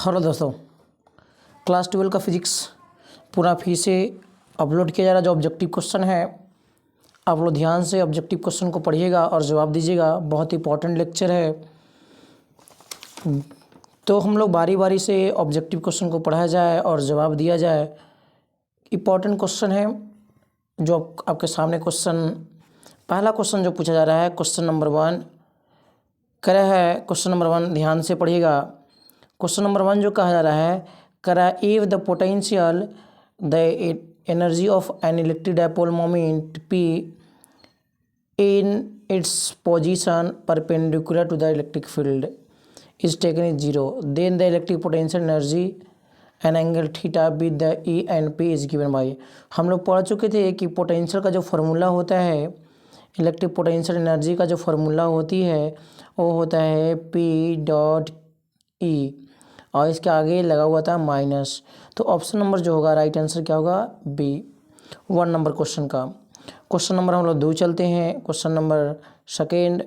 Hello दोस्तों, class 12 का physics पूरा फिर से अपलोड किया जा रहा। जो ऑब्जेक्टिव क्वेश्चन है, आप लोग ध्यान से ऑब्जेक्टिव क्वेश्चन को पढ़िएगा और जवाब दीजिएगा। बहुत इंपॉर्टेंट लेक्चर है, तो हम लोग बारी बारी से ऑब्जेक्टिव क्वेश्चन को पढ़ा जाए और जवाब दिया जाए। इम्पॉर्टेंट क्वेश्चन है जो आपके सामने क्वेश्चन, पहला क्वेश्चन जो पूछा जा रहा है, क्वेश्चन नंबर 1 करा है। क्वेश्चन नंबर 1 ध्यान से पढ़िएगा। क्वेश्चन नंबर 1 जो कहा जा रहा है, करा if the potential the energy of N electric dipole moment P in its position perpendicular to the electric field is taken as 0, then the electric potential energy and angle theta with the E and P is given by। हम लोग पढ़ चुके थे कि potential का जो formula होता है, इलेक्ट्रिक पोटेंशियल एनर्जी का जो फार्मूला होती है वो होता है P डॉट E और इसके आगे लगा हुआ था माइनस। तो ऑप्शन नंबर जो होगा राइट आंसर क्या होगा, B। 1 नंबर क्वेश्चन का। क्वेश्चन नंबर हम लोग 2 चलते हैं। क्वेश्चन नंबर 2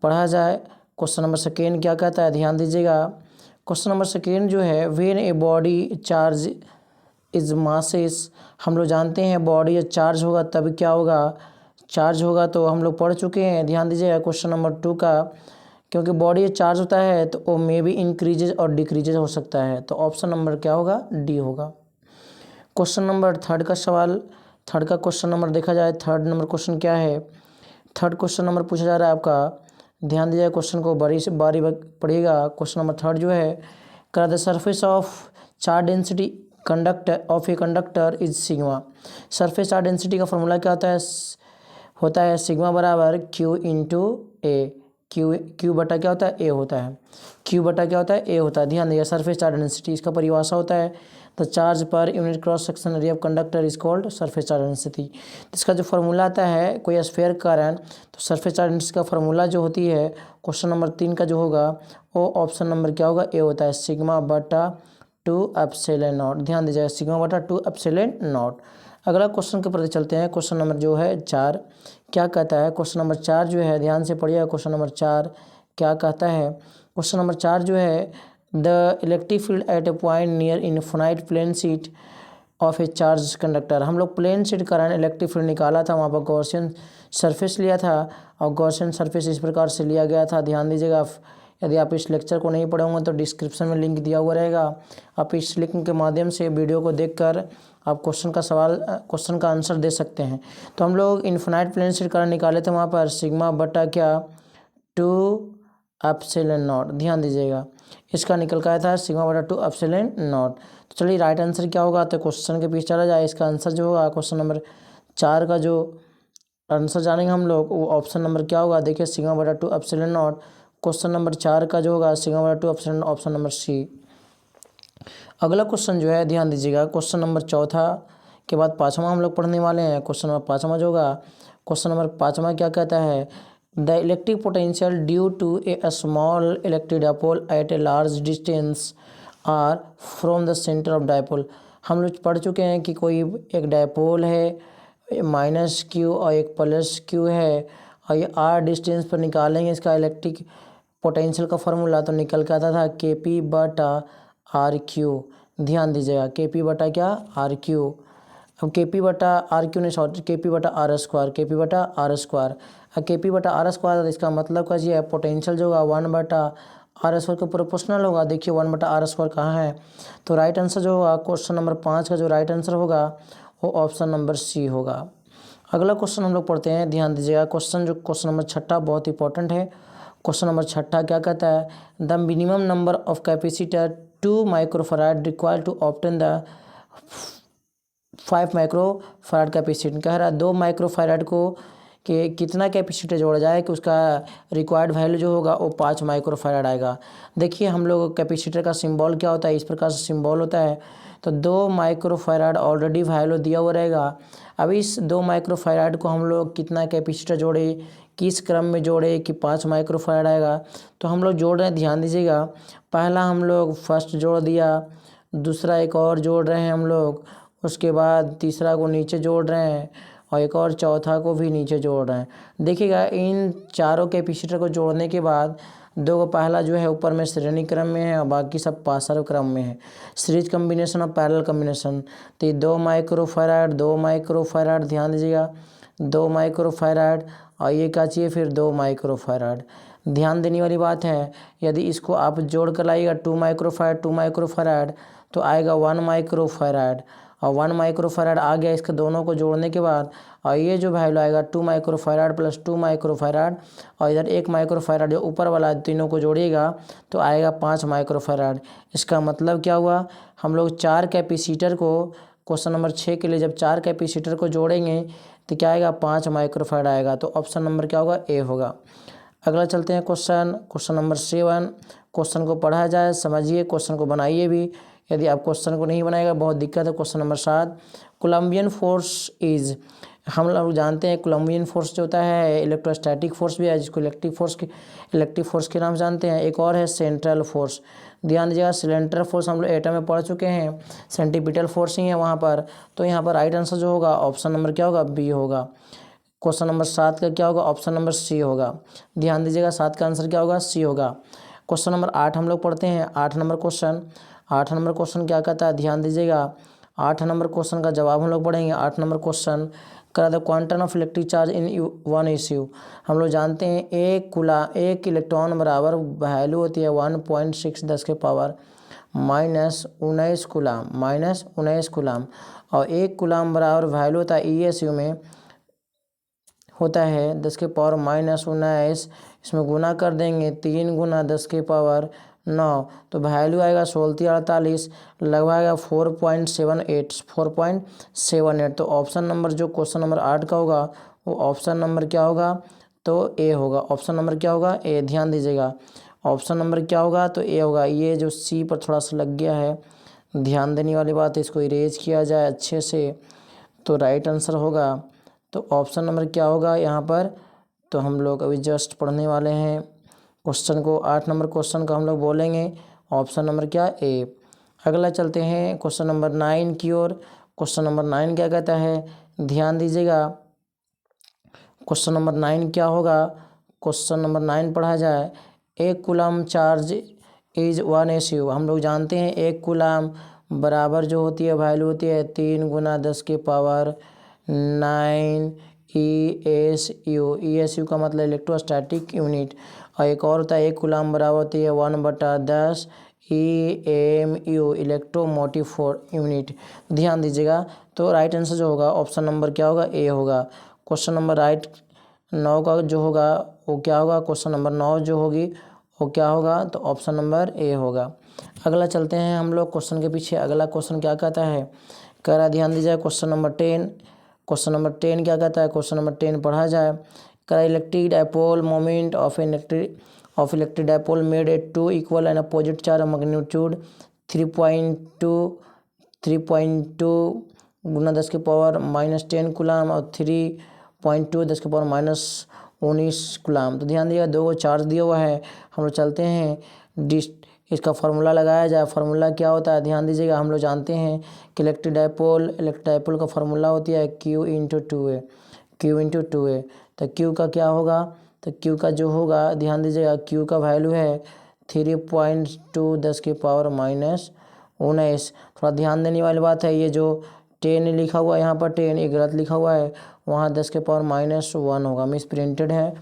पढ़ा जाए। क्वेश्चन नंबर 2 क्या कहता है, ध्यान दीजिएगा। क्वेश्चन नंबर 2 जो है, when a body charge is masses. हम लोग जानते हैं बॉडी जब चार्ज होगा तब क्या होगा, चार्ज होगा, तो हम लोग पढ़ चुके हैं। ध्यान दीजिएगा क्वेश्चन नंबर 2 का, क्योंकि बॉडी चार्ज होता है तो वो मे भी इंक्रीजेज और डिक्रीजेज हो सकता है। तो ऑप्शन नंबर क्या होगा, डी होगा। क्वेश्चन नंबर 3 का सवाल, 3 का क्वेश्चन नंबर देखा जाए। 3 नंबर क्वेश्चन क्या है, 3 क्वेश्चन नंबर पूछा जा रहा है आपका। ध्यान दीजिए, क्वेश्चन को बारी से बारी पढ़िएगा। क्वेश्चन नंबर 3 जो है, करा the surface of charge density conductor of a conductor is sigma. Surface charge density का फॉर्मूला क्या होता है सिग्मा बराबर Q इंटू ए। क्यू बटा क्या होता है, ए होता है। क्यू बटा क्या होता है, ए होता है। ध्यान दीजिए, सरफेस चार्ज डेंसिटी इसका परिभाषा होता है the charge per unit cross section area of conductor is called surface charge density. इसका जो फार्मूला आता है कोई स्फीयर का कारण, तो सरफेस चार्ज डेंसिटी का फार्मूला जो होती है, क्वेश्चन नंबर 3 का जो होगा वो ऑप्शन नंबर क्या होगा, ए होता है, सिग्मा बटा 2 एप्सिलॉन नॉट। ध्यान दीजिएगा, सिग्मा बटा 2 एप्सिलॉन नॉट। अगला क्वेश्चन के प्रति चलते हैं। क्वेश्चन नंबर जो है 4 क्या कहता है। क्वेश्चन नंबर 4 जो है, ध्यान से पढ़िएगा। क्वेश्चन नंबर 4 क्या कहता है। क्वेश्चन नंबर 4 जो है, the electric field at a point near infinite plane sheet of a charge conductor. हम लोग प्लेन शीट कारण इलेक्ट्रिक फील्ड निकाला था, वहाँ पर गॉसियन सरफेस लिया था और गॉसियन सरफेस इस प्रकार से लिया गया था। ध्यान दीजिएगा, यदि आप इस लेक्चर को नहीं पढ़े होंगे तो डिस्क्रिप्शन में लिंक दिया हुआ रहेगा। आप इस लिंक के माध्यम से वीडियो को देखकर आप क्वेश्चन का आंसर दे सकते हैं। तो हम लोग इन्फिनाइट प्लेन शीट कारण निकाले थे, वहाँ पर सिग्मा बटा क्या 2 एप्सिलॉन नॉट। ध्यान दीजिएगा, इसका निकल का आया था सिग्मा बटा 2 एप्सिलॉन नॉट। तो चलिए राइट आंसर क्या होगा, तो क्वेश्चन के पीछे चला जाए। इसका आंसर जो होगा क्वेश्चन नंबर 4 का जो आंसर जानेंगे हम लोग, वो ऑप्शन नंबर क्या होगा, देखिए सिग्मा बटा 2 एप्सिलॉन नॉट। क्वेश्चन नंबर 4 का जो होगा सिग्मा बटा 2 एप्सिलॉन, ऑप्शन नंबर सी। अगला क्वेश्चन जो है, ध्यान दीजिएगा, क्वेश्चन नंबर 4 के बाद 5वां हम लोग पढ़ने वाले हैं। क्वेश्चन नंबर 5वां जो होगा, क्वेश्चन नंबर 5वां क्या कहता है, the electric potential due to a small electric dipole at a large distance r from the centre of dipole. हम लोग पढ़ चुके हैं कि कोई एक डायपोल है, -q और एक +q है, और ये r डिस्टेंस पर निकालेंगे इसका इलेक्ट्रिक पोटेंशियल का फार्मूला, तो निकल के आता था Kp बटा RQ। ध्यान दीजिएगा, Kp बटा क्या, RQ। अब Kp बटा RQ नहीं, सॉरी, Kp बटा R स्क्वायर, Kp बटा R स्क्वायर। अब Kp बटा R स्क्वायर, इसका मतलब क्या जी है, पोटेंशियल जो होगा 1 बटा R स्क्वायर के प्रोपोर्शनल होगा। देखिए 1 बटा R स्क्वायर कहाँ है, तो राइट आंसर जो होगा क्वेश्चन नंबर 5 का जो राइट आंसर होगा वो ऑप्शन नंबर सी होगा। अगला क्वेश्चन हम लोग पढ़ते हैं। ध्यान दीजिएगा, क्वेश्चन नंबर 6 बहुत इंपॉर्टेंट है। क्वेश्चन नंबर 6 क्या कहता है, the minimum number of capacitor 2 microfarad required to obtain the 5 microfarad capacitor. कह रहा है 2 माइक्रोफैराड को कि कितना कैपेसिटर जोड़ा जाए कि उसका रिक्वायर्ड वैल्यू जो होगा वो 5 माइक्रोफैराड आएगा। देखिए हम लोग कैपेसिटर का सिंबल क्या होता है, इस प्रकार से सिंबल होता है। तो 2 माइक्रोफैराड ऑलरेडी वैल्यू दिया हुआ रहेगा। अब इस 2 माइक्रोफैराड को हम लोग कितना कैपेसिटर जोड़े, किस क्रम में जोड़े कि 5 माइक्रोफैराड आएगा, तो हम लोग जोड़ रहे हैं। ध्यान दीजिएगा, पहला हम लोग फर्स्ट जोड़ दिया, दूसरा एक और जोड़ रहे हैं हम लोग, उसके बाद तीसरा को नीचे जोड़ रहे हैं और एक और चौथा को भी नीचे जोड़ रहे हैं। देखिएगा इन चारों कैपेसिटर को जोड़ने के बाद दो को पहला जो है ऊपर में श्रेणी क्रम में है और बाकी सब पार्श्व क्रम में है। सीरीज कम्बिनेशन और पैरेलल कम्बिनेशन, तो ये 2 माइक्रोफैराड 2 माइक्रोफैराड, ध्यान दीजिएगा 2 माइक्रोफैराड और ये क्या चाहिए फिर 2 माइक्रोफैराड। ध्यान देने वाली बात है, यदि इसको आप जोड़ कर लाइएगा 2 माइक्रोफैराड तो आएगा 1 माइक्रोफैराड, और 1 माइक्रोफैराड आ गया इसके दोनों को जोड़ने के बाद, और ये जो वैल्यू आएगा 2 माइक्रोफैराड प्लस 2 माइक्रोफैराड, और इधर 1 माइक्रोफैराड जो ऊपर वाला तीनों को जोड़िएगा तो आएगा 5 माइक्रोफैराड। इसका मतलब क्या हुआ, हम लोग 4 कैपेसिटर को क्वेश्चन नंबर 6 के लिए जब 4 कैपेसिटर को जोड़ेंगे तो क्या आएगा 5 माइक्रोफैराड आएगा। तो ऑप्शन नंबर क्या होगा, ए होगा। अगला चलते हैं क्वेश्चन नंबर 7। क्वेश्चन को पढ़ा जाए, समझिए, क्वेश्चन को बनाइए भी। यदि आप क्वेश्चन को नहीं बनाएगा बहुत दिक्कत है। Question number 7, Columbian force is, हम लोग जानते हैं कोलम्बियन फोर्स जो होता है इलेक्ट्रोस्टैटिक फोर्स भी है, जिसको इलेक्ट्रिक फोर्स के नाम जानते हैं। एक और है सेंट्रल फोर्स। ध्यान दीजिएगा, सेंट्रल फोर्स हम लोग एटम में पढ़ चुके हैं, सेंटीपिटल फोर्स ही है वहाँ पर। तो यहाँ पर राइट आंसर जो होगा ऑप्शन नंबर क्या होगा, बी होगा। क्वेश्चन नंबर 7 का क्या होगा, ऑप्शन नंबर सी होगा। ध्यान दीजिएगा 7 का आंसर क्या होगा, सी होगा। क्वेश्चन नंबर 8 हम लोग पढ़ते हैं। 8 नंबर क्वेश्चन क्या कहता है, ध्यान दीजिएगा। 8 नंबर क्वेश्चन का जवाब हम लोग पढ़ेंगे। 8 नंबर क्वेश्चन करा the quantum of electric charge in 1 issue. हम लोग जानते हैं एक इलेक्ट्रॉन बराबर वैल्यू होती है 1.6 10 के पावर -19 कूलाम, और 1 कूलाम बराबर वैल्यू होता है ESU में होता है 10 के पावर -19। इसमें गुना कर देंगे 3 गुना 10 के पावर 9, तो वैल्यू आएगा 1648, लगभग आएगा 4.78। तो ऑप्शन नंबर जो क्वेश्चन नंबर 8 का होगा वो ऑप्शन नंबर क्या होगा, तो ए होगा। ऑप्शन नंबर क्या होगा, ए। ध्यान दीजिएगा ऑप्शन नंबर क्या होगा, तो ए होगा। ये जो सी पर थोड़ा सा लग गया है, ध्यान देने वाली बात है, इसको इरेज किया जाए अच्छे से तो राइट आंसर होगा। तो ऑप्शन नंबर क्या होगा यहाँ पर, तो हम लोग अभी जस्ट पढ़ने वाले हैं क्वेश्चन को। 8 नंबर क्वेश्चन का हम लोग बोलेंगे ऑप्शन नंबर क्या, ए। अगला चलते हैं क्वेश्चन नंबर 9 की ओर। क्वेश्चन नंबर 9 क्या कहता है, ध्यान दीजिएगा। क्वेश्चन नंबर 9 क्या होगा, क्वेश्चन नंबर 9 पढ़ा जाए। 1 कूलाम चार्ज इज 1 SU। हम लोग जानते हैं 1 कूलाम बराबर जो होती है वैल्यू होती है 3 गुना 10 के पावर 9 ESU का मतलब इलेक्ट्रोस्टैटिक यूनिट। और एक और होता है 1 कूलाम बराबर होती है 1/10 EMU इलेक्ट्रोमोटिव यूनिट। ध्यान दीजिएगा, तो राइट आंसर जो होगा ऑप्शन नंबर क्या होगा, ए होगा। क्वेश्चन नंबर 9 का जो होगा वो क्या होगा, क्वेश्चन नंबर 9 जो होगी वो क्या होगा, तो ऑप्शन नंबर ए होगा। अगला चलते हैं हम लोग क्वेश्चन के पीछे। अगला क्वेश्चन क्या कहता है, कह रहा ध्यान दीजिए क्वेश्चन नंबर 10। क्वेश्चन नंबर 10 क्या कहता है, क्वेश्चन नंबर 10 पढ़ा जाए। कह electric dipole moment of electric dipole made at 2 equal and opposite charge magnitude 3.2 गुना 10 के पावर -10 कूलाम और 3.2 10 के पावर -19 कूलाम। तो ध्यान दीजिएगा 2 को चार्ज दिया हुआ है। हम लोग चलते हैं इसका फार्मूला लगाया जाए। फार्मूला क्या होता है, ध्यान दीजिएगा। हम लोग जानते हैं कि इलेक्ट्रिक डायपोल का फार्मूला होती है Q × 2A। तो Q का क्या होगा, तो Q का जो होगा ध्यान दीजिएगा, Q का वैल्यू है 3.2 10 के पावर -19। थोड़ा ध्यान देने वाली बात है, ये जो 10 लिखा हुआ है यहाँ पर 10 ये गलत लिखा हुआ है, वहाँ 10 के पावर -1 होगा, मिस प्रिंटेड है।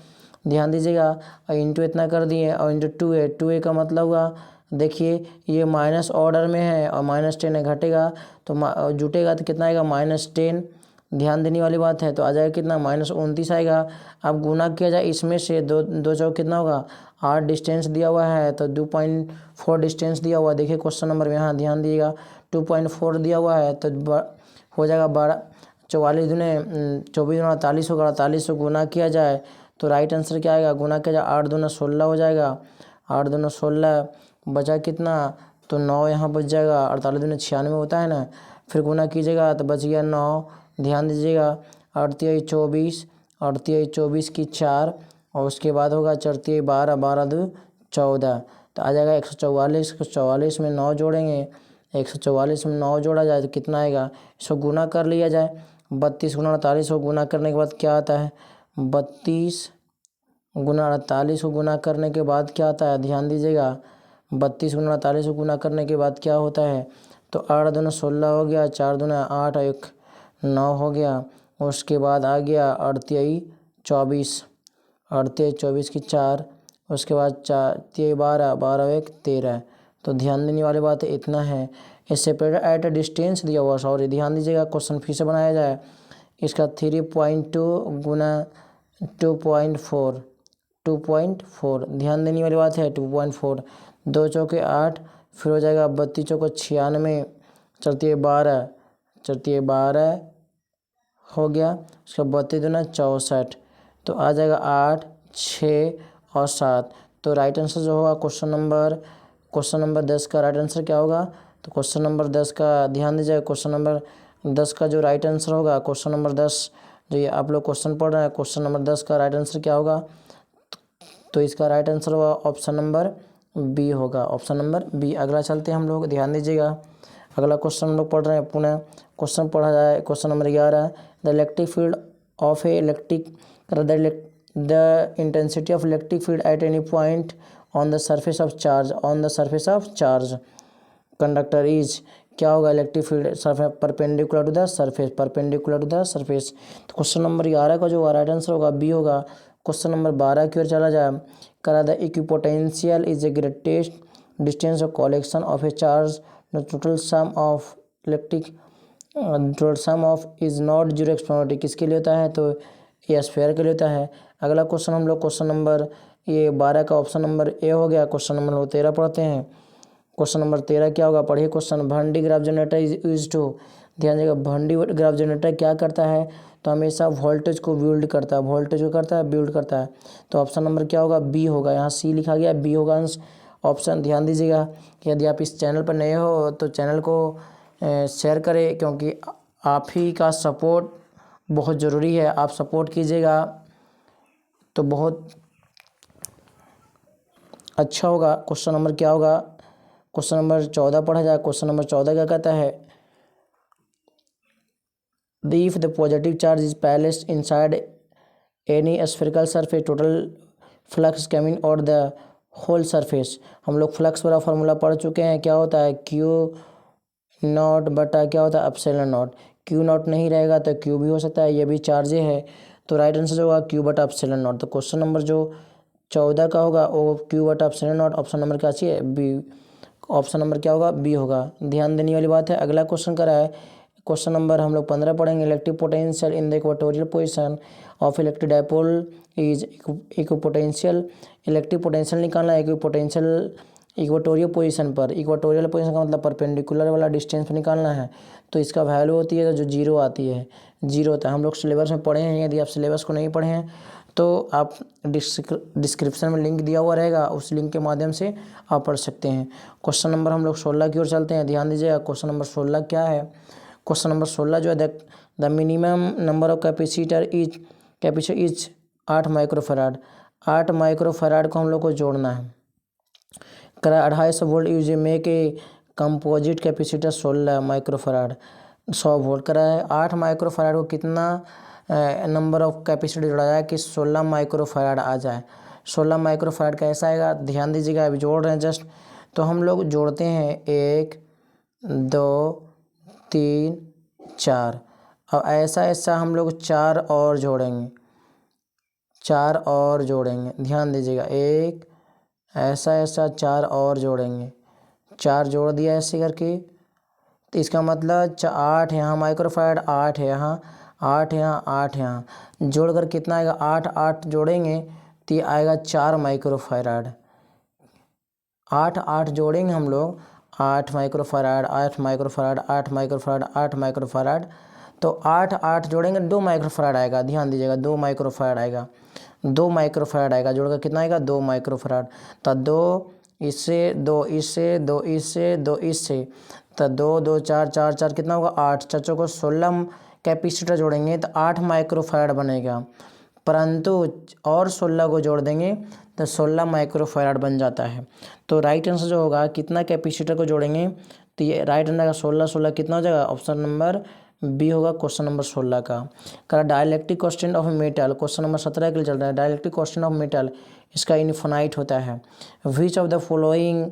ध्यान दीजिएगा, और इंटू इतना कर दिए और इंटू 2A का मतलब हुआ, देखिए ये माइनस ऑर्डर में है और -10 घटेगा तो जुटेगा तो कितना आएगा -10। ध्यान देने वाली बात है, तो आ जाएगा कितना -29 आएगा। अब गुना किया जाए इसमें से, दो चौक कितना होगा 8 डिस्टेंस दिया हुआ है तो 2.4 डिस्टेंस दिया हुआ है। देखिए क्वेश्चन नंबर में यहाँ ध्यान दिएगा 2.4 दिया हुआ है तो हो जाएगा 44 दूने 24 48 होगा। 48 से गुना किया जाए तो राइट आंसर क्या आएगा, गुना किया जाए 8 दूना 16 हो जाएगा। 8 दूना 16 बचा कितना, तो 9 यहाँ बच जाएगा। 48 दूना 96 होता है ना, फिर गुना कीजिएगा तो बच गया 9। ध्यान दीजिएगा 8 × 24, 8 × 24 की 4 और उसके बाद होगा 4 × 12, 12 × 2 14, तो आ जाएगा 144। 144 में 9 जोड़ेंगे, 144 में 9 जोड़ा जाए तो कितना आएगा, इसको गुना कर लिया जाए। 32 × 48 को गुना करने के बाद क्या आता है, 32 गुना 48 को गुना करने के बाद क्या आता है, ध्यान दीजिएगा 32 गुना 48 को गुना करने के बाद क्या होता है, तो 8 दूना 16 हो गया, 4 दूना 8 और 1 9 हो गया। उसके बाद आ गया 38 24, 38 24 की 4, उसके बाद 4 3 12 12 1 13। तो ध्यान देने वाली बात इतना है। इस सेपरेटेड एट अ डिस्टेंस दिया हुआ, सॉरी ध्यान दीजिएगा क्वेश्चन फिर से बनाया जाए। इसका 3.2 गुना 2.4 2.4, ध्यान देने वाली बात है 2.4। 2 चौके 8, फिर हो जाएगा 32 चौके 96, चलती है 12, चलती है 12 हो गया। उसका 32 दूना 64, तो आ जाएगा 8 6 और 7। तो राइट आंसर जो होगा क्वेश्चन नंबर 10 का राइट आंसर क्या होगा, तो क्वेश्चन नंबर 10 का ध्यान दीजिएगा, क्वेश्चन नंबर 10 का जो राइट आंसर होगा, क्वेश्चन नंबर 10 जो ये आप लोग क्वेश्चन पढ़ रहे हैं, क्वेश्चन नंबर 10 का राइट आंसर क्या होगा, तो इसका राइट आंसर होगा ऑप्शन नंबर बी होगा, ऑप्शन नंबर बी। अगला चलते हैं हम लोग, ध्यान दीजिएगा अगला क्वेश्चन हम लोग पढ़ रहे हैं, पुनः क्वेश्चन पढ़ा जाए। Question number 11, the electric field of a electric the intensity of electric field at any point on the surface of charge conductor is, क्या होगा electric field surface perpendicular to the surface. तो question number 11 का जो right answer होगा B होगा। Question number 12 की ओर चला जाए, करा the equipotential is the greatest distance of collection of a charge, the total some of is not zero exponential, किसके लिए होता है, तो ये स्फीयर के लिए होता है। अगला क्वेश्चन हम लोग क्वेश्चन नंबर ये 12 का ऑप्शन नंबर ए हो गया। क्वेश्चन नंबर 13 पढ़ते हैं। क्वेश्चन नंबर 13 क्या होगा, पढ़िए question. Van de Graaff generator is use to, ध्यान दीजिएगा Van de Graaff जनरेटर क्या करता है, तो हमेशा वोल्टेज को बिल्ड करता है, तो ऑप्शन नंबर क्या होगा, बी होगा। यहाँ सी लिखा गया, बी होगा ऑप्शन। ध्यान दीजिएगा कि यदि आप इस चैनल पर नए हो तो चैनल को शेयर करें, क्योंकि आप ही का सपोर्ट बहुत ज़रूरी है। आप सपोर्ट कीजिएगा तो बहुत अच्छा होगा। क्वेश्चन नंबर क्या होगा, क्वेश्चन नंबर 14 पढ़ा जाए। क्वेश्चन नंबर 14 क्या कहता है, if the positive charge is placed inside any spherical surface, total flux coming और द होल सरफेस। हम लोग फ्लक्स वाला फार्मूला पढ़ चुके हैं, क्या होता है क्यू नॉट बटा क्या होता है एप्सिलॉन नॉट। क्यू नॉट नहीं रहेगा तो क्यू भी हो सकता है, ये भी चार्जे है, तो राइट आंसर जो होगा क्यू बटा एप्सिलॉन नॉट। तो क्वेश्चन नंबर जो 14 का होगा वो क्यू बटा एप्सिलॉन नॉट, ऑप्शन नंबर क्या चाहिए, बी। ऑप्शन नंबर क्या होगा, बी होगा। ध्यान देने वाली बात है। अगला क्वेश्चन करा है, क्वेश्चन नंबर हम लोग 15 पढ़ेंगे। Electric potential in the equatorial position of electric dipole is equipotential. Electric potential निकालना है इक्वेटोरियल पोजीशन पर। इक्वेटोरियल पोजीशन का मतलब परपेंडिकुलर वाला डिस्टेंस पर निकालना है, तो इसका वैल्यू होती है जो जीरो आती है, जीरो होता है। हम लोग सिलेबस में पढ़े हैं, यदि आप सिलेबस को नहीं पढ़े हैं तो आप डिस्क्रिप्शन में लिंक दिया हुआ रहेगा, उस लिंक के माध्यम से आप पढ़ सकते हैं। क्वेश्चन नंबर हम लोग 16 की ओर चलते हैं। ध्यान दीजिएगा क्वेश्चन नंबर 16 क्या है। क्वेश्चन नंबर 16 जो है, the minimum number of capacitor is 8 microfarad. 8 microfarad को हम लोग को जोड़ना है। करा 250 volt use make a composite capacitor 16 microfarad, 100 volt करा है। 8 माइक्रोफैराड को कितना नंबर ऑफ कैपेसिटर जोड़ा जाए कि 16 माइक्रोफैराड आ जाए। 16 माइक्रोफैराड कैसा आएगा, ध्यान दीजिएगा, अभी जोड़ रहे हैं जस्ट, तो हम लोग जोड़ते हैं 1 2 3 4। अब ऐसा हम लोग 4 और जोड़ेंगे, ध्यान दीजिएगा। एक ऐसा 4 और जोड़ेंगे, 4 जोड़ दिया ऐसे करके, तो इसका मतलब 8 यहाँ माइक्रोफैराड, 8 है यहाँ, 8 यहाँ, 8 यहाँ, जोड़कर कितना आएगा, 8 जोड़ेंगे तो ये आएगा 4 माइक्रोफैराड। 8 जोड़ेंगे हम लोग, 8 माइक्रोफैराड, 8 माइक्रोफैराड, 8 माइक्रोफैराड, 8 माइक्रोफैराड, तो 8 जोड़ेंगे 2 माइक्रोफैराड आएगा। ध्यान दीजिएगा 2 माइक्रोफैराड आएगा, 2 माइक्रोफैराड आएगा, जोड़कर कितना आएगा, 2 माइक्रोफैराड। तो 2 इससे, 2 इससे, 2 इससे, 2 इससे, तो 2 2 4 4 4 कितना होगा, 8, 4 को 16 कैपेसिटर जोड़ेंगे तो 8 माइक्रोफैराड बनेगा, परंतु और 16 को जोड़ देंगे तो 16 माइक्रोफैराड बन जाता है। तो राइट आंसर जो होगा, कितना कैपेसिटर को जोड़ेंगे, तो ये राइट आंसर का 16 कितना हो जाएगा, ऑप्शन नंबर बी होगा क्वेश्चन नंबर 16 का। कह dielectric constant of metal, question number 17 के लिए चल रहा है। डायलैक्ट्रिक कांस्टेंट ऑफ मेटल इसका इनफाइनाइट होता है। विच of the following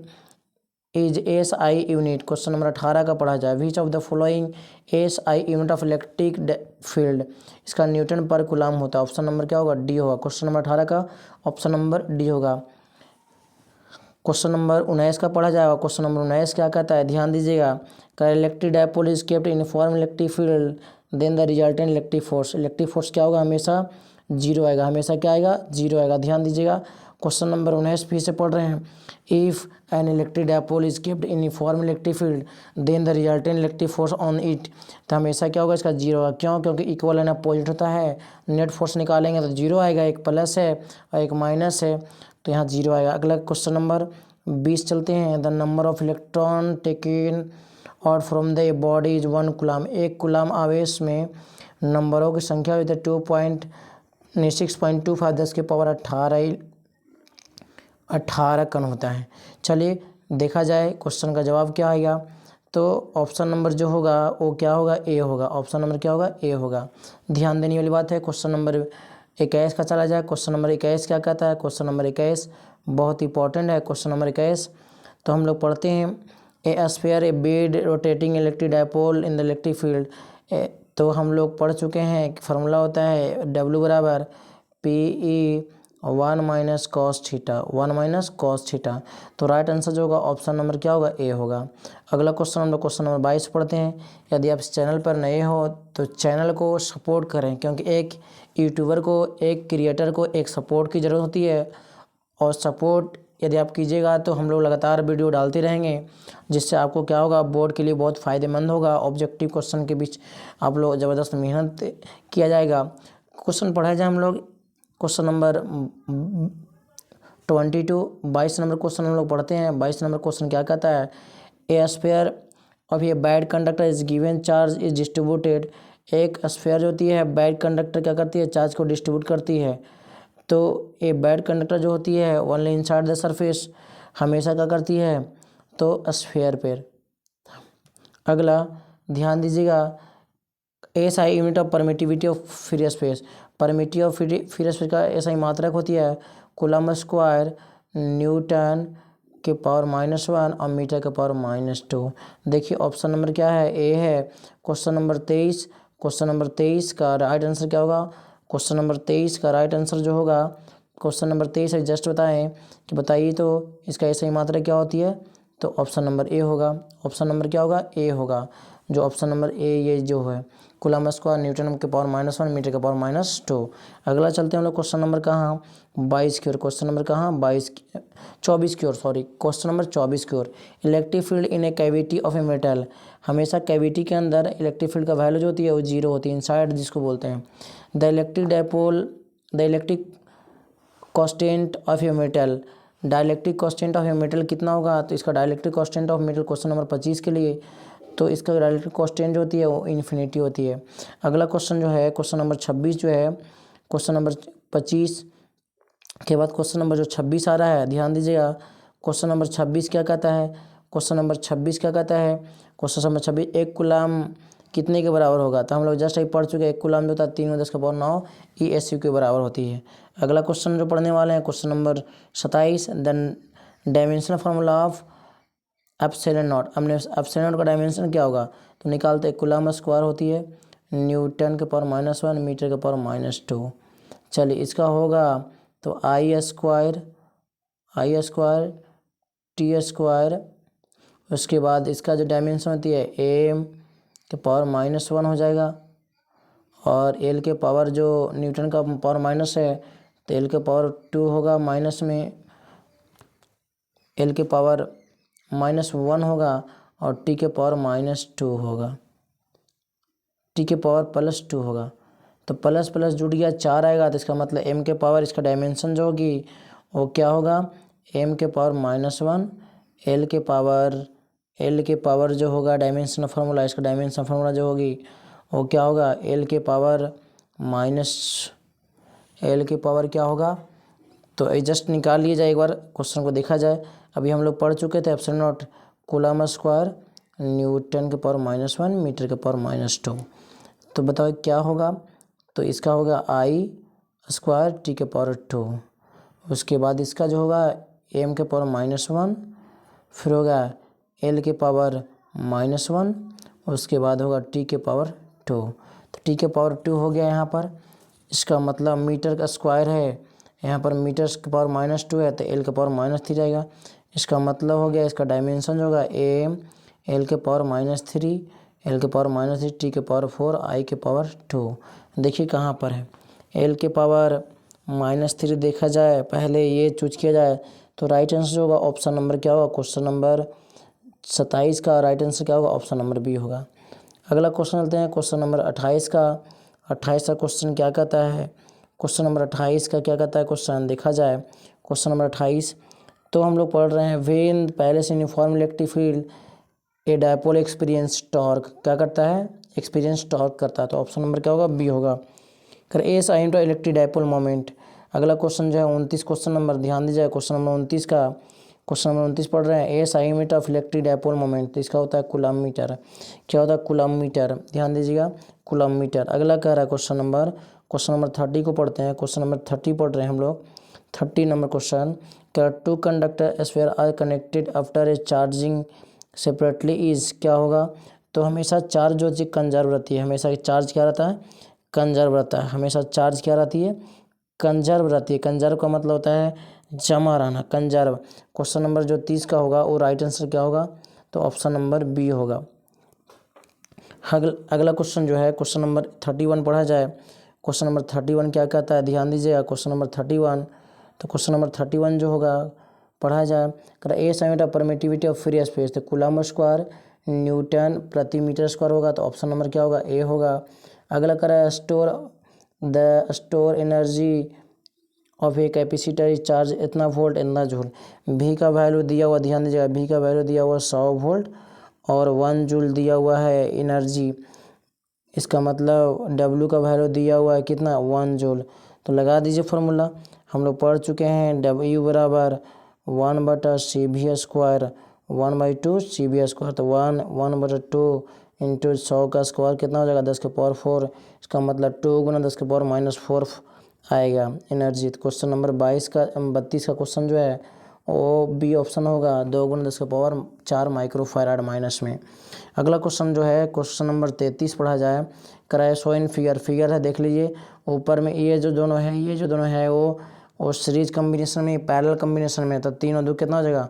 is S I unit, question number 18 का पढ़ा जाए। विच of the following S I unit of electric field, इसका न्यूटन पर कूलम होता है। ऑप्शन नंबर क्या होगा? डी होगा। क्वेश्चन नंबर 18 का ऑप्शन नंबर डी होगा। क्वेश्चन नंबर 19 का पढ़ा जाएगा। क्वेश्चन नंबर 19 क्या कहता है, ध्यान दीजिएगा। का electric dipole is kept in form electric field then the resultant electric force, electric force क्या होगा? हमेशा जीरो आएगा। हमेशा क्या आएगा? जीरो आएगा। ध्यान दीजिएगा। क्वेश्चन नंबर 19 फिर से पढ़ रहे हैं। If an electric dipole is kept in form electric field then the resultant electric force on it, तो हमेशा क्या होगा? इसका जीरो होगा। क्यों? क्योंकि इक्वल एंड अपोजिट होता है। नेट फोर्स निकालेंगे तो जीरो आएगा। एक प्लस है और एक माइनस है, तो यहाँ जीरो आएगा। अगला क्वेश्चन नंबर 20 चलते हैं। The number of electron taken और from the body is 1 coulomb, एक कूलम आवेश में नंबरों की संख्या हुई है 6.25 10 की पावर 18 कण होता है। चलिए देखा जाए क्वेश्चन का जवाब क्या आएगा। तो ऑप्शन नंबर जो होगा वो क्या होगा? ए होगा। ऑप्शन नंबर क्या होगा? ए होगा। ध्यान देने वाली बात है। क्वेश्चन नंबर 21 का चला जाए। क्वेश्चन नंबर 21 क्या कहता है? क्वेश्चन नंबर 21 बहुत इंपॉर्टेंट है। क्वेश्चन नंबर 21 तो हम लोग पढ़ते हैं। ए sphere A bed rotating electric dipole in the electric field, तो हम लोग पढ़ चुके हैं कि फार्मूला होता है W बराबर PE 1 minus cos theta, 1 minus cos theta. तो राइट आंसर जो होगा ऑप्शन नंबर क्या होगा? ए होगा। अगला क्वेश्चन हम लोग क्वेश्चन नंबर 22 पढ़ते हैं। यदि आप इस चैनल पर नए हो तो चैनल को सपोर्ट करें, क्योंकि एक यूट्यूबर को, एक क्रिएटर को एक सपोर्ट की ज़रूरत होती है। और सपोर्ट यदि आप कीजिएगा तो हम लोग लगातार वीडियो डालते रहेंगे, जिससे आपको क्या होगा? बोर्ड के लिए बहुत फ़ायदेमंद होगा। ऑब्जेक्टिव क्वेश्चन के बीच आप लोग ज़बरदस्त मेहनत किया जाएगा। क्वेश्चन पढ़ाया जाए हम लोग। क्वेश्चन नंबर 22 नंबर क्वेश्चन हम लोग पढ़ते हैं। 22 नंबर क्वेश्चन क्या कहता है? ए sphere of a bad conductor is given charge is distributed, एक स्फीयर जो होती है बैड कंडक्टर क्या करती है? चार्ज को डिस्ट्रीब्यूट करती है। तो ये बैड कंडक्टर जो होती है ओनली इनसाइड द सरफेस, हमेशा क्या करती है? तो स्फीयर पर। अगला ध्यान दीजिएगा। S I unit of permittivity of free space, permittivity of free space का ऐसा ही मात्रक होती है कूलम स्क्वायर न्यूटन के पावर -1 और मीटर के पावर -2। देखिए ऑप्शन नंबर क्या है? ए है। क्वेश्चन नंबर 23, क्वेश्चन नंबर 23 का राइट आंसर क्या होगा? क्वेश्चन नंबर 23 का राइट आंसर जो होगा, क्वेश्चन नंबर 23 है, जस्ट बताएं कि बताइए तो इसका ऐसा ही मात्रा क्या होती है? तो ऑप्शन नंबर ए होगा। ऑप्शन नंबर क्या होगा? ए होगा। जो ऑप्शन नंबर ए ये जो है कूलम स्क्वायर न्यूटन के पावर -1 मीटर के पावर -2। अगला चलते हैं हम लोग क्वेश्चन नंबर कहाँ? 22 की ओर। क्वेश्चन नंबर कहाँ? 24 की ओर, सॉरी क्वेश्चन नंबर 24 की ओर। Electric field in a cavity of a metal, हमेशा कैविटी के अंदर इलेक्ट्रिक फील्ड का वैल्यू जो होती है वो जीरो होती है, इनसाइड जिसको बोलते हैं। The electric constant of a metal, dielectric constant of a metal कितना होगा? तो इसका dielectric constant of metal question number 25 के लिए, तो इसका डाइलेक्ट्रिक कांस्टेंट जो होती है वो इन्फिनिटी होती है। अगला क्वेश्चन जो है क्वेश्चन नंबर 26 जो है, क्वेश्चन नंबर 25 के बाद क्वेश्चन नंबर जो 26 आ रहा है, ध्यान दीजिएगा। क्वेश्चन नंबर 26 क्या कहता है? क्वेश्चन नंबर 26 क्या कहता है? क्वेश्चन नंबर 26 एक कूलम कितने के बराबर होगा? तो हम लोग जस्ट अभी पढ़ चुके हैं। एक कूलम जो होता है 3 × 10⁹ ESU के बराबर होती है। अगला क्वेश्चन जो पढ़ने वाले हैं question number 27, the dimension formula of epsilon not. हमने एप्सिलॉन नॉट का डायमेंशन क्या होगा? तो निकालते हैं। कूलम स्क्वायर होती है न्यूटन के पावर -1 मीटर के पावर -2। चलिए इसका होगा तो I स्क्वायर T स्क्वायर, उसके बाद इसका जो डायमेंशन होती है AM के पावर -1 हो जाएगा, और L के पावर जो न्यूटन का पावर माइनस है तो L के पावर 2 होगा, माइनस में L के पावर -1 होगा, और T के पावर -2 होगा, T के पावर +2 होगा। तो प्लस प्लस जुड़ गया 4 आएगा, तो इसका मतलब M के पावर, इसका डायमेंशन जो होगी वो क्या होगा? M के पावर -1, L के पावर जो होगा डायमेंशन फार्मूला, इसका डायमेंशन फार्मूला जो होगी वो क्या होगा? L के पावर क्या होगा? तो एडजस्ट निकाल लिया जाए, एक बार क्वेश्चन को देखा जाए। अभी हम लोग पढ़ चुके थे epsilon not coulomb square Newton के पावर -1 मीटर के पावर -2। तो बताओ क्या होगा। तो इसका होगा आई स्क्वायर टी के पावर 2। उसके बाद इसका जो होगा एम के पावर -1, फिर होगा एल के पावर -1, उसके बाद होगा टी के पावर 2। तो टी के पावर 2 हो गया यहाँ पर। इसका मतलब मीटर का स्क्वायर है, यहाँ पर मीटर के पावर -2 है तो एल के पावर -3 रहेगा। इसका मतलब हो गया, इसका डायमेंशन होगा एम एल के पावर -3, एल के पावर -3, टी के पावर 4, आई के पावर 2। देखिए कहाँ पर है एल के पावर -3 देखा जाए, पहले ये चूज किया जाए तो राइट आंसर जो होगा ऑप्शन नंबर क्या होगा, क्वेश्चन नंबर 27 का राइट आंसर क्या होगा, ऑप्शन नंबर बी होगा। अगला क्वेश्चन चलते हैं क्वेश्चन नंबर 28 का। 28 का क्वेश्चन क्या कहता है, क्वेश्चन नंबर 28 का क्या कहता है क्वेश्चन देखा जाए। क्वेश्चन नंबर 28 तो हम लोग पढ़ रहे हैं व्हेन पहले से यूनिफॉर्म इलेक्ट्रिक फील्ड ए डायपोल एक्सपीरियंस टॉर्क क्या करता है, एक्सपीरियंस टॉर्क करता है। तो ऑप्शन नंबर क्या होगा, बी होगा। कर assign to electric dipole moment. अगला क्वेश्चन जो है 29 क्वेश्चन नंबर, ध्यान दीजिए क्वेश्चन नंबर 29 का। क्वेश्चन नंबर 29 पढ़ रहे हैं assign meter of electric dipole moment, तो इसका होता है कूलम मीटर। क्या होता है, कूलम मीटर, ध्यान दीजिएगा कूलम मीटर। अगला कह रहा है क्वेश्चन नंबर 30 को पढ़ते हैं। क्वेश्चन नंबर 30 पढ़ रहे हैं हम लोग। 30 नंबर क्वेश्चन, क्या two conductor sphere are connected after a charging separately is, क्या होगा। तो हमेशा चार्ज जो चीज़ कंजर्व रहती है, हमेशा चार्ज क्या रहता है, कंजर्व रहता है। हमेशा चार्ज क्या रहती है, कंजर्व रहती है। कंजर्व का मतलब होता है जमा रहना, कंजर्व। क्वेश्चन नंबर जो 30 का होगा वो राइट आंसर क्या होगा, तो ऑप्शन नंबर बी होगा। अगला क्वेश्चन जो है क्वेश्चन नंबर 31 पढ़ा जाए। क्वेश्चन नंबर 31 क्या कहता है, ध्यान दीजिएगा क्वेश्चन नंबर 31। तो क्वेश्चन नंबर 31 जो होगा पढ़ा जाए, A centimetre permittivity of free space, तो कूलम स्क्वायर न्यूटन प्रति मीटर स्क्वायर होगा। तो ऑप्शन नंबर क्या होगा, ए होगा। अगला करा store energy of a capacitor charge इतना वोल्ट इतना जूल। भी का वैल्यू दिया हुआ, ध्यान दीजिएगा भी का वैल्यू दिया हुआ 100 वोल्ट और 1 जूल दिया हुआ है एनर्जी। इसका मतलब डब्ल्यू का वैल्यू दिया हुआ है कितना, 1 जूल। तो लगा दीजिए फार्मूला, हम लोग पढ़ चुके हैं डब्ल्यू बराबर 1/CV², 1/2 CV²। तो 1/2 इंटू 100 का स्क्वायर कितना हो जाएगा, 10 के पावर 4। इसका मतलब 2 गुना 10 के पावर -4 आएगा एनर्जी। तो क्वेश्चन नंबर 32 का क्वेश्चन जो है वो बी ऑप्शन होगा, 2 गुना 10 के पावर 4 माइक्रोफैराड माइनस में। अगला क्वेश्चन जो है क्वेश्चन नंबर 33 पढ़ा जाए। कराए शो इन फिगर है, देख लीजिए ऊपर में ये जो दोनों है वो सीरीज कम्बिनेशन में, पैरेलल कम्बिनेशन में। तो 3 और 2 कितना हो जाएगा,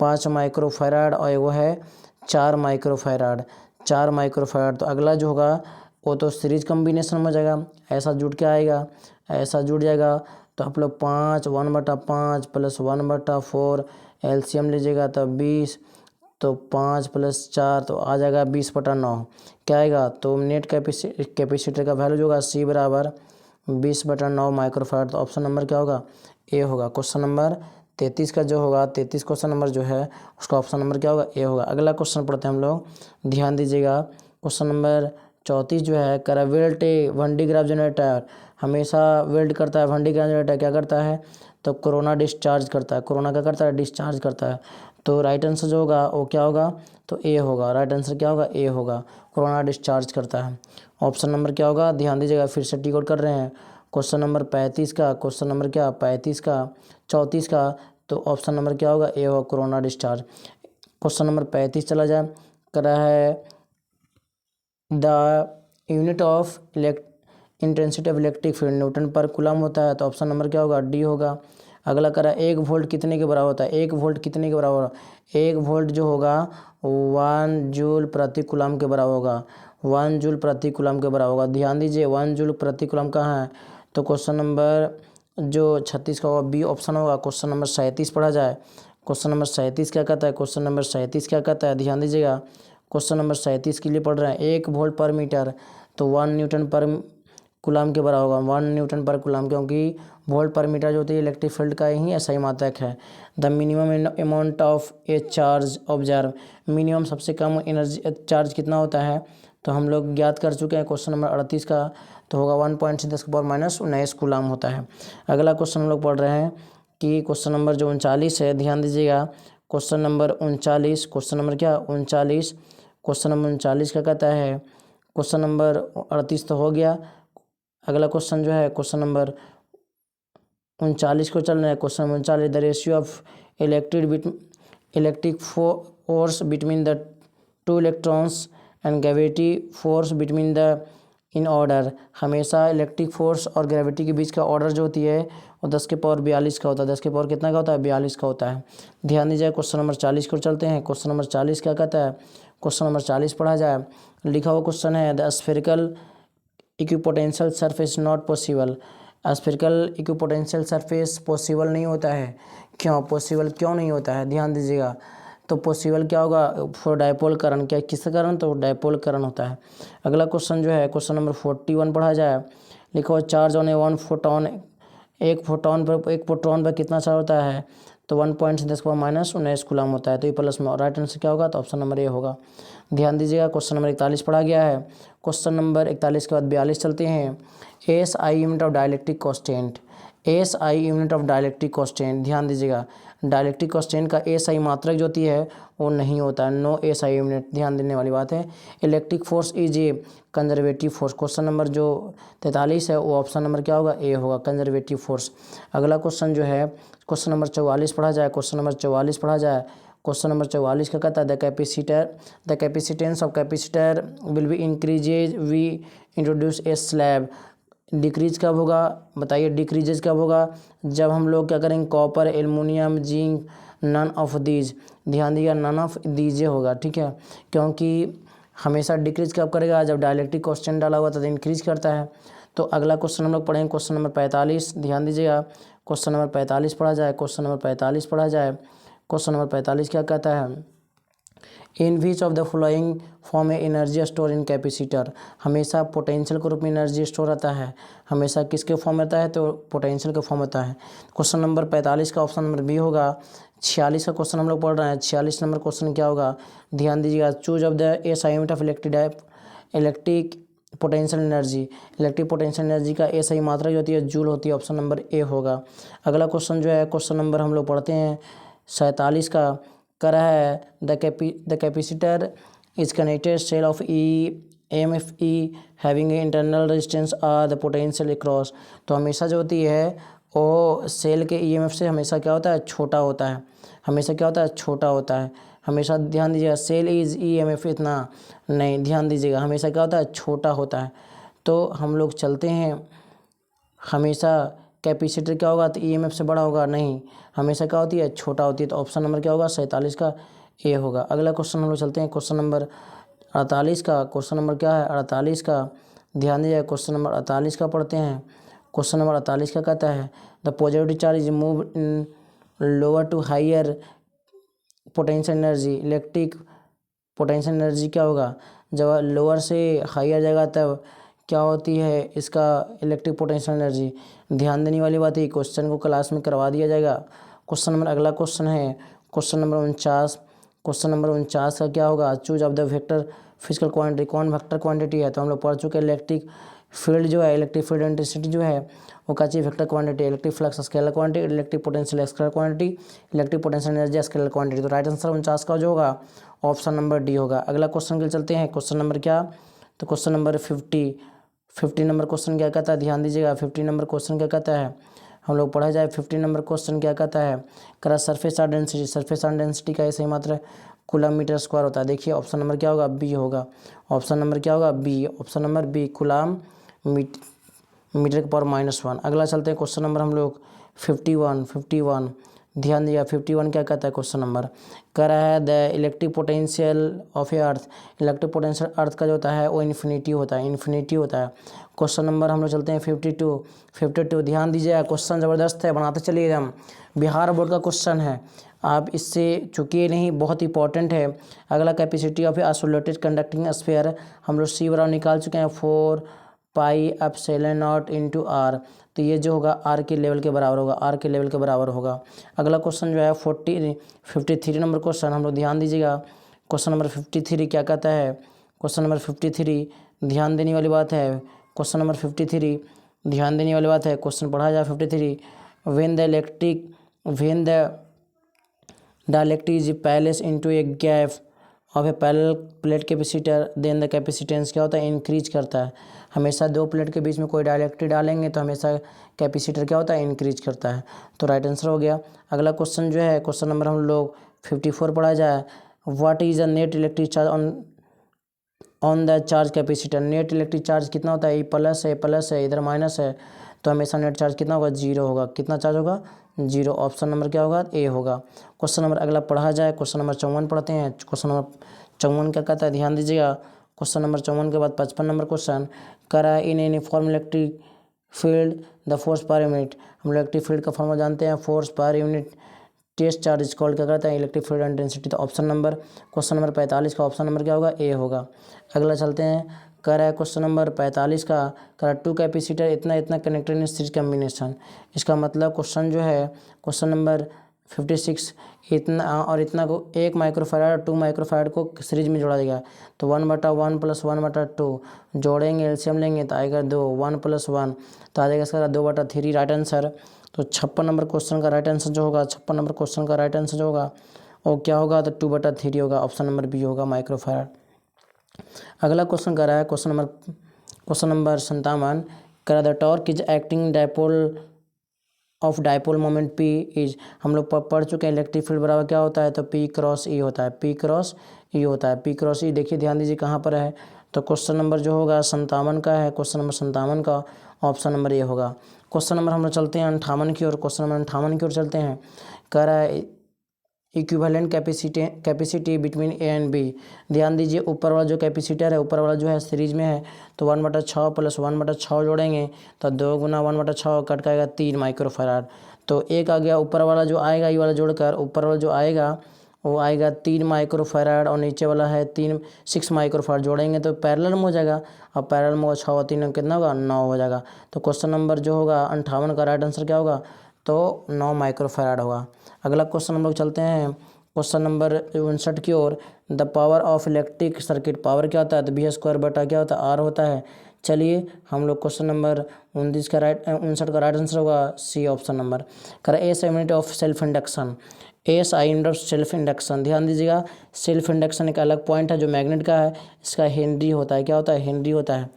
5 माइक्रोफैराड और वो है 4 माइक्रोफैराड। तो अगला जो होगा वो तो सीरीज कम्बिनेशन में हो जाएगा, ऐसा जुड़ के आएगा, ऐसा जुड़ जाएगा। तो आप लोग 1/5 प्लस 1/4 एलसीएम लीजिएगा तो 20, तो 5 + 4 तो आ जाएगा 20/9। क्या आएगा, तो नेट कैपेसिटर का वैल्यू जो होगा सी बराबर 20/9 माइक्रोफैराड। तो ऑप्शन नंबर क्या होगा, ए होगा। क्वेश्चन नंबर 33 का जो होगा 33 क्वेश्चन नंबर जो है उसका ऑप्शन नंबर क्या होगा, ए होगा। अगला क्वेश्चन पढ़ते हैं हम लोग, ध्यान दीजिएगा क्वेश्चन नंबर 34 जो है करा वेल्ट ए वन डी ग्राफ जनरेटर, हमेशा वेल्ड करता है। वन डी ग्राफ जनरेटर क्या करता है, तो कोरोना डिस्चार्ज करता है। कोरोना क्या करता है, डिस्चार्ज करता है। तो राइट आंसर जो होगा वो क्या होगा, तो ए होगा। राइट आंसर क्या होगा, ए होगा, कोरोना डिस्चार्ज करता है। ऑप्शन नंबर क्या होगा, ध्यान दीजिएगा फिर से टिक आउट कर रहे हैं। क्वेश्चन नंबर 35 का, क्वेश्चन नंबर क्या 35 का 34 का, तो ऑप्शन नंबर क्या होगा, ए होगा, कोरोना डिस्चार्ज। क्वेश्चन नंबर 35 चला जाए, करा है the unit of intensity of electric field Newton पर कूलम होता है। तो ऑप्शन नंबर क्या होगा, डी होगा। अगला करा 1 वोल्ट कितने के बराबर होता है, 1 वोल्ट कितने के बराबर होगा, 1 वोल्ट जो होगा 1 जूल प्रति कूलम के बराबर होगा, 1 जूल प्रति कूलम के बराबर होगा। ध्यान दीजिए 1 जूल प्रति कूलम कहाँ है, तो क्वेश्चन नंबर जो 36 का होगा बी ऑप्शन होगा। क्वेश्चन नंबर 37 पढ़ा जाए। क्वेश्चन नंबर 37 क्या कहता है, क्वेश्चन नंबर 37 क्या कहता है, ध्यान दीजिएगा क्वेश्चन नंबर 37 के लिए पढ़ रहे हैं 1 वोल्ट पर मीटर, तो 1 न्यूटन पर कूलम के बराबर होगा, 1 न्यूटन पर कूलम, क्योंकि वोल्ट पर मीटर जो होती है इलेक्ट्रिक फील्ड का ही ऐसा ही मात्रक है। The minimum amount of a charge observe, minimum सबसे कम एनर्जी चार्ज कितना होता है, तो हम लोग ज्ञात कर चुके हैं क्वेश्चन नंबर 38 का, तो होगा 1.10 के पावर -19 कूलम होता है। अगला क्वेश्चन हम लोग पढ़ रहे हैं कि क्वेश्चन नंबर जो 39 है, ध्यान दीजिएगा क्वेश्चन नंबर 39, क्वेश्चन नंबर क्या 39, क्वेश्चन नंबर 39 क्या कहता है, क्वेश्चन नंबर 38 तो हो गया। अगला क्वेश्चन जो है क्वेश्चन नंबर 39 को चल रहा है। Question number 39, the ratio of electric force between the two electrons and gravity force between the in order. हमेशा इलेक्ट्रिक फोर्स और ग्रेविटी के बीच का ऑर्डर जो होती है वो 10 के पावर 42 का होता है। 10 के पावर कितना का होता है? 42 का होता है। ध्यान दीजिए। क्वेश्चन नंबर 40 को चलते हैं। क्वेश्चन नंबर 40 क्या कहता है? क्वेश्चन नंबर 40 पढ़ा जाए। लिखा हुआ क्वेश्चन है, the spherical equipotential surface not possible. Spherical equipotential surface possible नहीं होता है। क्यों पॉसिबल क्यों नहीं होता है? ध्यान दीजिएगा। तो पॉसिबल क्या होगा? For dipole current. क्या किसका कारण? तो डायपोल करंट होता है। अगला क्वेश्चन जो है क्वेश्चन नंबर 41 पढ़ा जाए। लिखा हुआ, charge on A one photon. एक प्रोटॉन पर कितना चार्ज होता है? तो 1.10⁻⁹ कूलम होता है। तो ये प्लस में। राइट आंसर क्या होगा? तो ऑप्शन नंबर ए होगा। ध्यान दीजिएगा। क्वेश्चन नंबर 41 पढ़ा गया है। क्वेश्चन नंबर 41 के बाद 42 चलते हैं। SI unit of dielectric constant. SI unit of dielectric constant. ध्यान दीजिएगा। डाइलेक्ट्रिक कांस्टेंट का SI मात्रक जो होती है वो नहीं होता है। No SI unit. ध्यान देने वाली बात है। Electric force is a conservative force. Question number जो 43 है वो ऑप्शन नंबर क्या होगा? ए होगा, कंजर्वेटिव फोर्स। अगला क्वेश्चन जो है क्वेश्चन नंबर 44 पढ़ा जाए। क्वेश्चन नंबर 44 पढ़ा जाए। क्वेश्चन नंबर 44 का कहता है, the capacitance of capacitor will be increases we introduce a slab. Decrease कब होगा? बताइए डिक्रीजेज कब होगा? जब हम लोग क्या करेंगे? Copper, aluminium, zinc, none of these. ध्यान दिया, नन ऑफ दीज होगा। ठीक है, क्योंकि हमेशा डिक्रीज कब करेगा? जब डाइलेक्ट्रिक कांस्टेंट डाला हुआ तो इंक्रीज करता है। तो अगला क्वेश्चन हम लोग पढ़ेंगे क्वेश्चन नंबर 45। ध्यान दीजिएगा। क्वेश्चन नंबर 45 पढ़ा जाए। क्वेश्चन नंबर 45 पढ़ा जाए। क्वेश्चन नंबर 45 क्या कहता है? In which of the following form a energy store in capacitor. हमेशा पोटेंशियल के रूप में एनर्जी स्टोर रहता है। हमेशा किसके फॉर्म रहता है? तो पोटेंशियल के फॉर्म रहता है। क्वेश्चन नंबर 45 का ऑप्शन नंबर बी होगा। 46 का क्वेश्चन हम लोग पढ़ रहे हैं। 46 नंबर क्वेश्चन क्या होगा? ध्यान दीजिएगा। Choose of the SI unit of electric potential energy. Electric potential energy का SI मात्रा जो होती है जूल होती है। ऑप्शन नंबर ए होगा। अगला क्वेश्चन जो है क्वेश्चन नंबर हम लोग पढ़ते हैं 47 का। कर रहा है, the capacitor is connected cell of EMFE having a internal resistance r the potential across. तो हमेशा जो होती है वो सेल के EMF से हमेशा क्या होता है? छोटा होता है। हमेशा क्या होता है? छोटा होता है। हमेशा ध्यान दीजिएगा। सेल इज EMF इतना नहीं। ध्यान दीजिएगा। हमेशा क्या होता है? छोटा होता है। तो हम लोग चलते हैं। हमेशा कैपेसिटर क्या होगा? तो EMF से बड़ा होगा? नहीं, हमेशा क्या होती है? छोटा होती है। तो ऑप्शन नंबर क्या होगा? 47 का ए होगा। अगला क्वेश्चन हम लोग चलते हैं क्वेश्चन नंबर 48 का। क्वेश्चन नंबर क्या है? 48 का। ध्यान दीजिए। क्वेश्चन नंबर 48 का पढ़ते हैं। क्वेश्चन नंबर 48 का कहता है, the positive charge is move in lower to higher potential energy. Electric potential energy क्या होगा? जब लोअर से हायर जाएगा तब क्या होती है इसका इलेक्ट्रिक पोटेंशियल एनर्जी। ध्यान देने वाली बात है। क्वेश्चन को क्लास में करवा दिया जाएगा। क्वेश्चन नंबर अगला क्वेश्चन है क्वेश्चन नंबर 49। क्वेश्चन नंबर 49 का क्या होगा? Choose of the vector physical quantity. कौन वेक्टर क्वांटिटी है? तो हम लोग पढ़ चुके हैं इलेक्ट्रिक फील्ड जो है, इलेक्ट्रिक फील्ड इंटेंसिटी जो है वो क्या चीज़? Vector quantity. Electric flux scalar quantity, electric potential scalar quantity, electric potential energy scalar quantity. तो राइट आंसर 49 का जो होगा ऑप्शन नंबर डी होगा। अगला क्वेश्चन के लिए चलते हैं। क्वेश्चन नंबर क्या? तो क्वेश्चन नंबर 50 नंबर क्वेश्चन क्या कहता है? ध्यान दीजिएगा। 50 नंबर क्वेश्चन क्या कहता है? हम लोग पढ़ा जाए। 50 नंबर क्वेश्चन क्या कहता है? करा surface charge density. Surface charge density का SI मात्रा कूलम मीटर स्क्वायर होता है। देखिए ऑप्शन नंबर क्या होगा? बी होगा। ऑप्शन नंबर क्या होगा? B. Option number B, coulomb metre के पावर -1। अगला चलते हैं क्वेश्चन नंबर हम लोग 51। ध्यान दिया। 51 क्या कहता है? क्वेश्चन नंबर कह रहा है, the electric potential of a earth. Electric potential earth का जो होता है वो इन्फिनिटी होता है। क्वेश्चन नंबर हम लोग चलते हैं 52। ध्यान दीजिएगा। क्वेश्चन ज़बरदस्त है, बनाते चलिए हम। बिहार बोर्ड का क्वेश्चन है, आप इससे चुकिए नहीं, बहुत इंपॉर्टेंट है। अगला capacity of A isolated conducting sphere हम लोग सी बराबर निकाल चुके हैं 4πε0 इंटू आर। तो ये जो होगा आर के लेवल के बराबर होगा। अगला क्वेश्चन जो है 53 नंबर क्वेश्चन हम लोग ध्यान दीजिएगा। क्वेश्चन नंबर 53 क्या कहता है? क्वेश्चन नंबर 53 ध्यान देने वाली बात है। क्वेश्चन नंबर 53 ध्यान देने वाली बात है। क्वेश्चन पढ़ा जाए 53, when the dielectric is placed into a gap of a parallel plate capacitor then the capacitance क्या होता है, इंक्रीज करता है। हमेशा दो प्लेट के बीच में कोई डायइलेक्ट्रिक डालेंगे तो हमेशा कैपेसिटर क्या होता है, इंक्रीज करता है। तो राइट आंसर हो गया। अगला क्वेश्चन जो है, क्वेश्चन नंबर हम लोग 54 पढ़ा जाए। What is the net electric charge on the charge capacitor. Net electric charge कितना होता है, प्लस है इधर माइनस है, तो हमेशा नेट चार्ज कितना होगा, जीरो होगा। कितना चार्ज होगा, जीरो। ऑप्शन नंबर क्या होगा, ए होगा। क्वेश्चन नंबर अगला पढ़ा जाए, क्वेश्चन नंबर 54 पढ़ते हैं। क्वेश्चन नंबर 54 क्या कहता है, ध्यान दीजिएगा। क्वेश्चन नंबर 54 के बाद 55 नंबर क्वेश्चन करा है, in uniform electric field the force per unit. हम इलेक्ट्रिक फील्ड का फॉर्मूला जानते हैं, force per unit test charge is called क्या करता है, इलेक्ट्रिक फील्ड इंटेंसिटी। तो ऑप्शन नंबर क्वेश्चन नंबर 45 का ऑप्शन नंबर क्या होगा, ए होगा। अगला चलते हैं, कह रहा है क्वेश्चन नंबर 45 का, कह रहा है टू कैपेसिटर इतना इतना कनेक्टेड इन सीरीज कम्बिनेशन। इसका मतलब क्वेश्चन जो है, क्वेश्चन नंबर 56 इतना और इतना को 1 माइक्रोफैराड और 2 माइक्रोफैराड को सीरीज में जोड़ा जाएगा। तो 1/1 + 1/2 जोड़ेंगे, एलसीएम लेंगे तो आएगा 2, 1 + 1 तो आ जाएगा इसका 2/3 राइट आंसर। तो 56 नंबर क्वेश्चन का राइट आंसर जो होगा, 56 नंबर क्वेश्चन का राइट आंसर जो होगा वो क्या होगा, तो 2/3 होगा। ऑप्शन नंबर बी होगा, माइक्रोफैराड। अगला क्वेश्चन कर रहा है क्वेश्चन नंबर 57 करा the torque is acting dipole of dipole moment P is. हम लोग पढ़ चुके हैं इलेक्ट्रिक फील्ड बराबर क्या होता है, तो पी क्रॉस ई होता है, पी क्रॉस ई होता है। पी क्रॉस ई देखिए ध्यान दीजिए कहाँ पर है, तो क्वेश्चन नंबर जो होगा 57 का है, क्वेश्चन नंबर 57 का ऑप्शन नंबर ये होगा। क्वेश्चन नंबर हम लोग चलते हैं 58 की ओर, क्वेश्चन नंबर 58 की ओर चलते हैं। कह रहा है equivalent capacity between A and B. ध्यान दीजिए ऊपर वाला जो कैपेसिटर है, ऊपर वाला जो है सीरीज में है, तो 1/6 + 1/6 जोड़ेंगे तो 2 × 1/6 कट का आएगा 3 माइक्रोफैराड। तो एक आ गया ऊपर वाला जो आएगा, ये वाला जोड़कर ऊपर वाला जो आएगा वो आएगा 3 माइक्रोफैराड और नीचे वाला है 6 माइक्रोफैराड जोड़ेंगे तो पैरेलल में हो जाएगा। अब पैरेलल में 6 और 3 कितना होगा, 9 हो जाएगा। तो क्वेश्चन नंबर जो होगा 58 का राइट आंसर क्या होगा, तो 9 माइक्रोफैराड होगा। अगला क्वेश्चन हम लोग चलते हैं क्वेश्चन नंबर 59 की ओर। The power of electric circuit, power क्या होता है, तो V² क्या होता है, आर होता है। चलिए हम लोग क्वेश्चन नंबर 59 का राइट आंसर होगा सी ऑप्शन नंबर। कर S unit of self induction, S I unit of self induction. ध्यान दीजिएगा सेल्फ इंडक्शन एक अलग पॉइंट है जो मैग्नेट का है, इसका हेनरी होता है, क्या होता है, हेनरी होता है।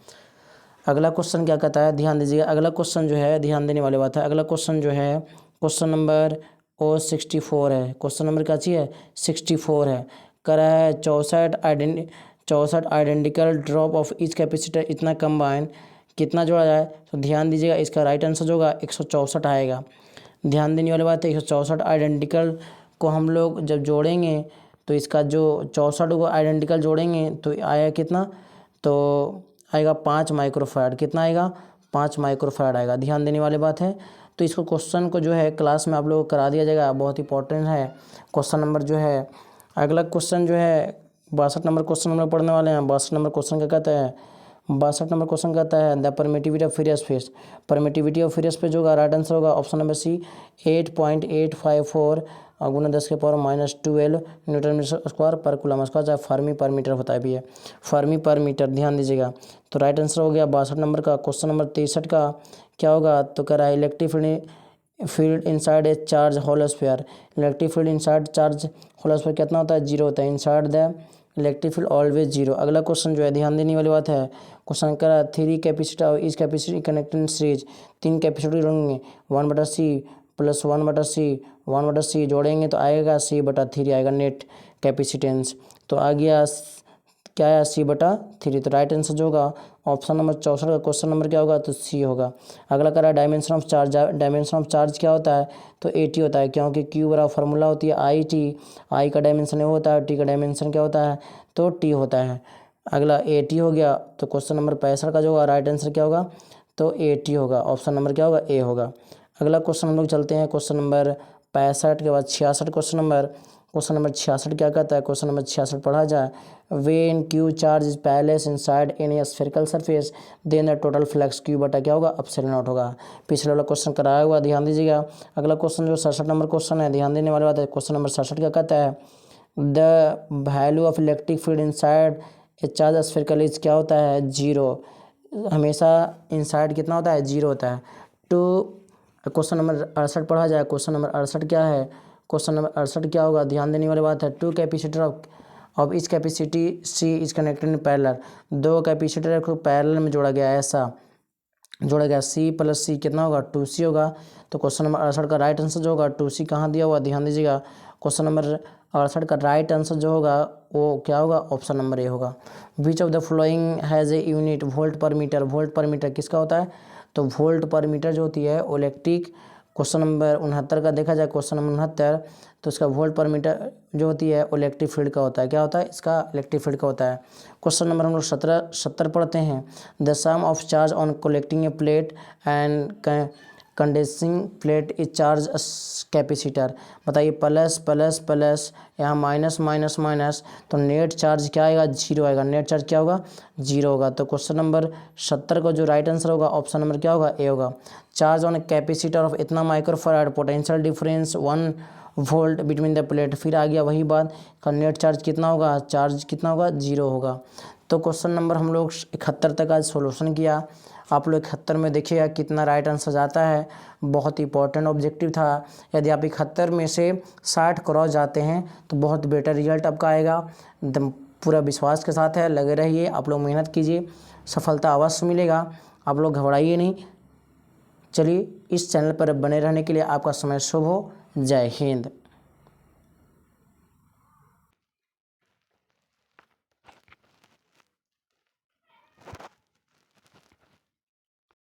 अगला क्वेश्चन क्या कहता है, ध्यान दीजिएगा। अगला क्वेश्चन जो है ध्यान देने वाली बात है। अगला क्वेश्चन जो है क्वेश्चन नंबर 64 है। क्वेश्चन नंबर क्या चाहिए, 64 है। करा है 64 identical drop of each capacitor इतना कंबाइन कितना जोड़ा जाए। तो ध्यान दीजिएगा इसका राइट आंसर जो होगा 164 आएगा। ध्यान देने वाली बात है 164 आइडेंटिकल को हम लोग जब जोड़ेंगे तो इसका जो 64 को आइडेंटिकल जोड़ेंगे तो आएगा कितना, तो आएगा 5 माइक्रोफैराड। कितना आएगा, 5 माइक्रोफैराड आएगा। ध्यान देने वाली बात है। तो इसको क्वेश्चन को जो है क्लास में आप लोगों को करा दिया जाएगा, बहुत इंपॉर्टेंट है क्वेश्चन नंबर जो है। अगला क्वेश्चन जो है 62 नंबर क्वेश्चन हम लोग पढ़ने वाले हैं। 62 नंबर क्वेश्चन क्या कहता है, 62 नंबर क्वेश्चन कहता है the permittivity of free space. Permittivity of free space जो होगा राइट आंसर होगा ऑप्शन नंबर सी 8.854 गुना 10⁻⁻12 न्यूटन मीटर स्क्वायर पर कूलम स्क्वायर, चाहे फर्मी पर मीटर होता है भी है, फर्मी पर मीटर। ध्यान दीजिएगा। तो राइट आंसर हो गया 62 नंबर का। क्वेश्चन नंबर 63 का क्या होगा, तो कह रहा है electric field inside a charge hollow sphere. Electric field inside charge hollow sphere कितना होता है, 0 होता है। Inside the electric field always 0। अगला क्वेश्चन जो है ध्यान देने वाली बात है, क्वेश्चन कह रहा है 3 कैपेसिटर और इस कैपेसिटी कनेक्टिंग सीरीज, 3 कैपेसिटी जोड़ेंगे 1/c + 1/c जोड़ेंगे तो आएगा C/3 आएगा नेट कैपेसिटेंस। तो आ गया क्या है, C/3। तो राइट आंसर जो होगा ऑप्शन नंबर 64 का क्वेश्चन नंबर क्या होगा, तो सी होगा। अगला कह रहा है dimension of charge. Dimension of charge क्या होता है, तो 80 होता है, क्योंकि Q बराबर फार्मूला होती है IT, I का डायमेंशन वो होता है, T का डायमेंशन क्या होता है, तो T होता है। अगला 80 हो गया। तो क्वेश्चन नंबर 65 का जो होगा राइट आंसर क्या होगा, तो 80 होगा। ऑप्शन नंबर क्या होगा, ए होगा। अगला क्वेश्चन हम लोग चलते हैं क्वेश्चन नंबर 65 के बाद 66 क्वेश्चन नंबर 66 क्या कहता है, क्वेश्चन नंबर 66 पढ़ा जाए। When Q charge is placed inside any spherical surface then the total flux Q/क्या होगा, एप्सिलॉन नॉट होगा। पिछले वाला क्वेश्चन कराया हुआ, ध्यान दीजिएगा। अगला क्वेश्चन जो 67 नंबर क्वेश्चन है, ध्यान देने वाली बात है। क्वेश्चन नंबर 67 क्या कहता है, the value of electric field inside a charge spherical is क्या होता है, 0। हमेशा इनसाइड कितना होता है, 0 होता है। तो क्वेश्चन नंबर 68 पढ़ा जाए। क्वेश्चन नंबर 68 क्या है, क्वेश्चन नंबर 68 क्या होगा, ध्यान देने वाली बात है। टू कैपेसिटर अब इस capacity C is connected in parallel, दो कैपेसिटर को पैरेलल में जोड़ा गया है, ऐसा जोड़ा गया। सी प्लस सी कितना होगा 2C होगा। तो क्वेश्चन नंबर 68 का राइट आंसर जो होगा 2C कहाँ दिया हुआ, ध्यान दीजिएगा। क्वेश्चन नंबर 68 का राइट आंसर जो होगा वो क्या होगा, ऑप्शन नंबर ए होगा। विच of the following has a unit volt पर मीटर, वोल्ट पर मीटर किसका होता है, तो वोल्ट पर मीटर जो होती है वो इलेक्ट्रिक, क्वेश्चन नंबर 69 का देखा जाए, क्वेश्चन नंबर 69 तो इसका वोल्ट पर मीटर जो होती है वो इलेक्ट्रिक फील्ड का होता है, क्या होता है, इसका इलेक्ट्रिक फील्ड का होता है। क्वेश्चन नंबर हम लोग 70 पढ़ते हैं। The sum of charge on collecting a plate and condensing plate is charge capacitor, बताइए प्लस प्लस प्लस यहाँ माइनस माइनस माइनस, तो नेट चार्ज क्या आएगा, जीरो आएगा, नेट चार्ज क्या होगा, जीरो होगा। तो क्वेश्चन नंबर 70 का जो राइट आंसर होगा ऑप्शन नंबर क्या होगा, ए होगा। चार्ज ऑन कैपेसिटर ऑफ इतना microfarad, potential difference 1 volt between the plate, फिर आ गया वही बात का नेट चार्ज कितना होगा, चार्ज कितना होगा, जीरो होगा। तो क्वेश्चन नंबर हम लोग 71 तक आज सोल्यूशन किया। आप लोग 71 में देखिएगा कितना राइट आंसर जाता है, बहुत इंपॉर्टेंट ऑब्जेक्टिव था। यदि आप 71 में से 60 क्रॉस जाते हैं तो बहुत बेटर रिजल्ट आपका आएगा, एकदम पूरा विश्वास के साथ है, लगे रहिए, आप लोग मेहनत कीजिए, सफलता अवश्य मिलेगा, आप लोग घबराइए नहीं। चलिए, इस चैनल पर बने रहने के लिए आपका समय शुभ हो। जय हिंद।